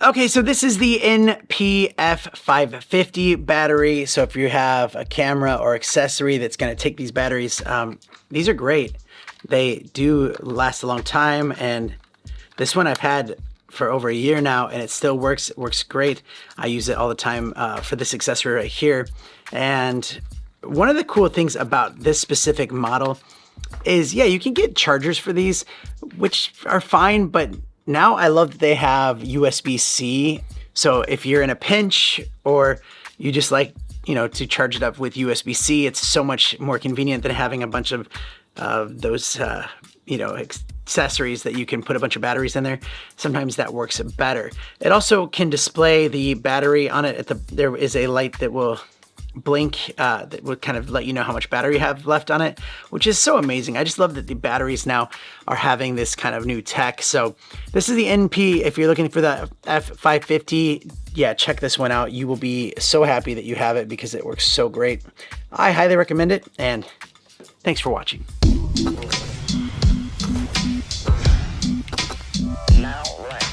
Okay, so this is the NP550 battery. So if you have a camera or accessory that's going to take these batteries, these are great. They do last a long time, and this one I've had for over a year now, and it still works. It works great. I use it all the time for this accessory right here. And one of the cool things about this specific model is, yeah, you can get chargers for these, which are fine, but now I love that they have USB-C. So if you're in a pinch or you just like, to charge it up with USB-C, it's so much more convenient than having a bunch of those, accessories that you can put a bunch of batteries in there. Sometimes that works better. It also can display the battery on it. There is a light that will blink that would kind of let you know how much battery you have left on it, which is so amazing. I just love that the batteries now are having this kind of new tech. So this is the NP. If you're looking for the F550, yeah, check this one out. You will be so happy that you have it because it works so great. I highly recommend it, and thanks for watching. Now, right.